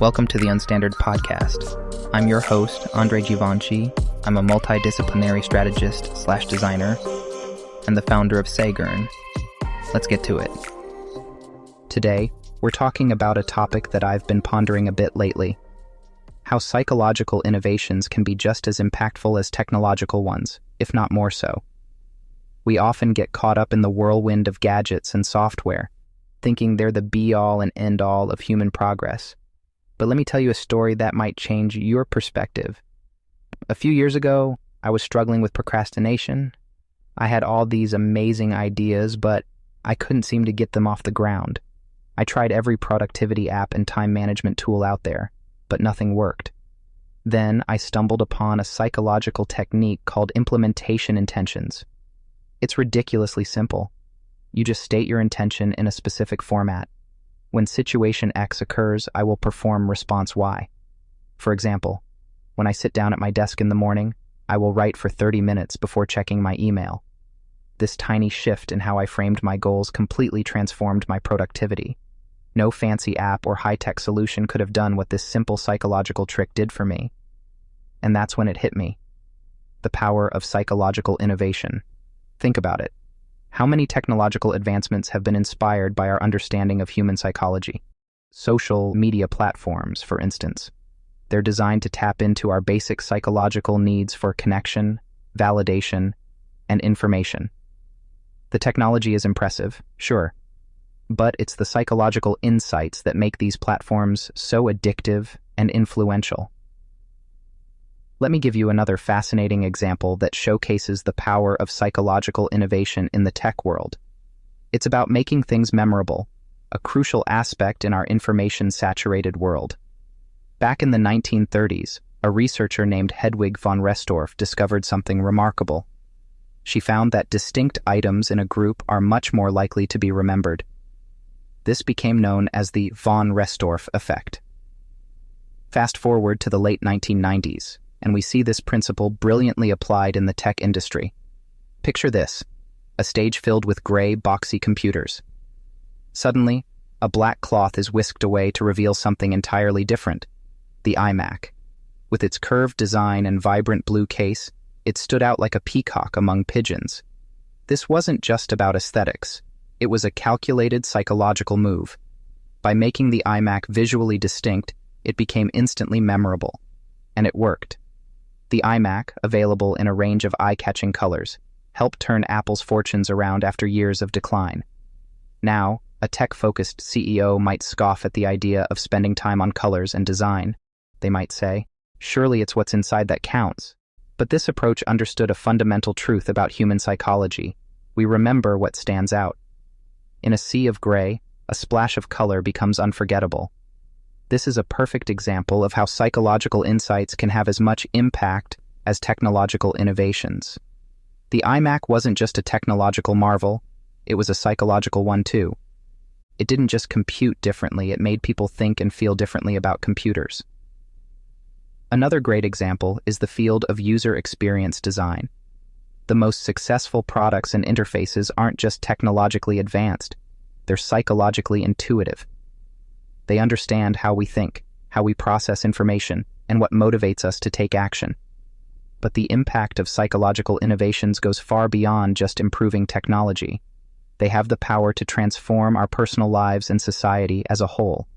Welcome to the Unstandard Podcast. I'm your host, Andre Givenchy. I'm a multidisciplinary strategist/designer and the founder of Sagern. Let's get to it. Today, we're talking about a topic that I've been pondering a bit lately: how psychological innovations can be just as impactful as technological ones, if not more so. We often get caught up in the whirlwind of gadgets and software, thinking they're the be-all and end-all of human progress. But let me tell you a story that might change your perspective. A few years ago, I was struggling with procrastination. I had all these amazing ideas, but I couldn't seem to get them off the ground. I tried every productivity app and time management tool out there, but nothing worked. Then I stumbled upon a psychological technique called implementation intentions. It's ridiculously simple. You just state your intention in a specific format. When situation X occurs, I will perform response Y. For example, when I sit down at my desk in the morning, I will write for 30 minutes before checking my email. This tiny shift in how I framed my goals completely transformed my productivity. No fancy app or high-tech solution could have done what this simple psychological trick did for me. And that's when it hit me: the power of psychological innovation. Think about it. How many technological advancements have been inspired by our understanding of human psychology? Social media platforms, for instance. They're designed to tap into our basic psychological needs for connection, validation, and information. The technology is impressive, sure, but it's the psychological insights that make these platforms so addictive and influential. Let me give you another fascinating example that showcases the power of psychological innovation in the tech world. It's about making things memorable, a crucial aspect in our information-saturated world. Back in the 1930s, a researcher named Hedwig von Restorff discovered something remarkable. She found that distinct items in a group are much more likely to be remembered. This became known as the von Restorff effect. Fast forward to the late 1990s, and we see this principle brilliantly applied in the tech industry. Picture this: a stage filled with gray, boxy computers. Suddenly, a black cloth is whisked away to reveal something entirely different: the iMac. With its curved design and vibrant blue case, it stood out like a peacock among pigeons. This wasn't just about aesthetics. It was a calculated psychological move. By making the iMac visually distinct, it became instantly memorable. And it worked. The iMac, available in a range of eye-catching colors, helped turn Apple's fortunes around after years of decline. Now, a tech-focused CEO might scoff at the idea of spending time on colors and design. They might say, surely it's what's inside that counts. But this approach understood a fundamental truth about human psychology: we remember what stands out. In a sea of gray, a splash of color becomes unforgettable. This is a perfect example of how psychological insights can have as much impact as technological innovations. The iMac wasn't just a technological marvel, it was a psychological one too. It didn't just compute differently, it made people think and feel differently about computers. Another great example is the field of user experience design. The most successful products and interfaces aren't just technologically advanced, they're psychologically intuitive. They understand how we think, how we process information, and what motivates us to take action. But the impact of psychological innovations goes far beyond just improving technology. They have the power to transform our personal lives and society as a whole.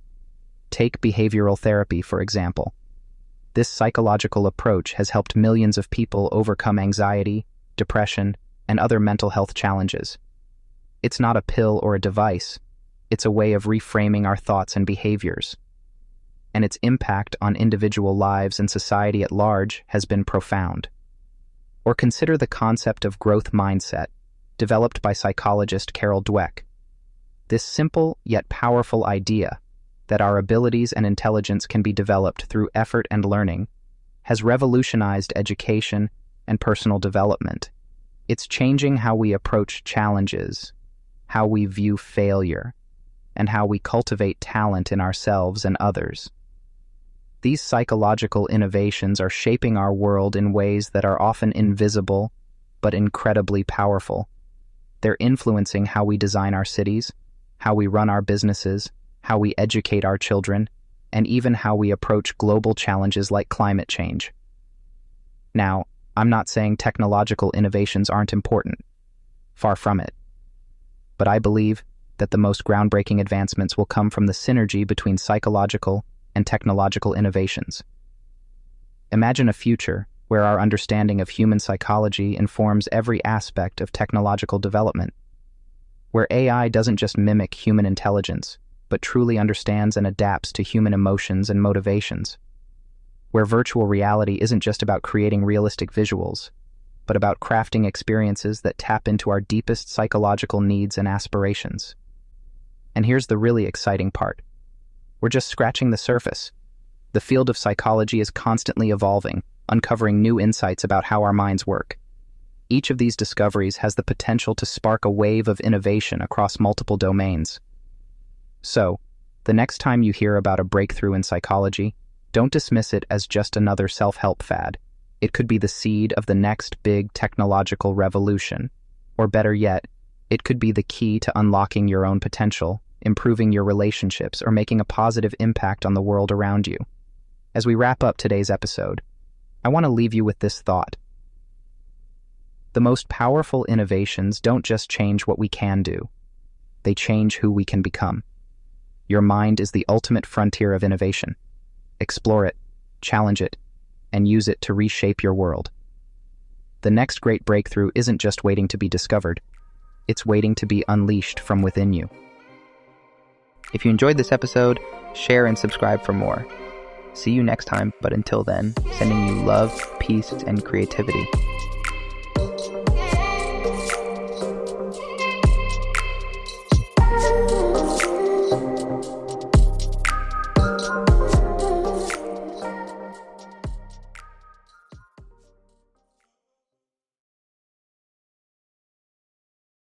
Take behavioral therapy, for example. This psychological approach has helped millions of people overcome anxiety, depression, and other mental health challenges. It's not a pill or a device. It's a way of reframing our thoughts and behaviors. And its impact on individual lives and society at large has been profound. Or consider the concept of growth mindset, developed by psychologist Carol Dweck. This simple yet powerful idea that our abilities and intelligence can be developed through effort and learning has revolutionized education and personal development. It's changing how we approach challenges, how we view failure, and how we cultivate talent in ourselves and others. These psychological innovations are shaping our world in ways that are often invisible, but incredibly powerful. They're influencing how we design our cities, how we run our businesses, how we educate our children, and even how we approach global challenges like climate change. Now, I'm not saying technological innovations aren't important. Far from it. But I believe that the most groundbreaking advancements will come from the synergy between psychological and technological innovations. Imagine a future where our understanding of human psychology informs every aspect of technological development, where AI doesn't just mimic human intelligence, but truly understands and adapts to human emotions and motivations, where virtual reality isn't just about creating realistic visuals, but about crafting experiences that tap into our deepest psychological needs and aspirations. And here's the really exciting part. We're just scratching the surface. The field of psychology is constantly evolving, uncovering new insights about how our minds work. Each of these discoveries has the potential to spark a wave of innovation across multiple domains. So, the next time you hear about a breakthrough in psychology, don't dismiss it as just another self-help fad. It could be the seed of the next big technological revolution. Or better yet, it could be the key to unlocking your own potential, improving your relationships, or making a positive impact on the world around you. As we wrap up today's episode, I want to leave you with this thought. The most powerful innovations don't just change what we can do. They change who we can become. Your mind is the ultimate frontier of innovation. Explore it, challenge it, and use it to reshape your world. The next great breakthrough isn't just waiting to be discovered. It's waiting to be unleashed from within you. If you enjoyed this episode, share and subscribe for more. See you next time, but until then, sending you love, peace, and creativity.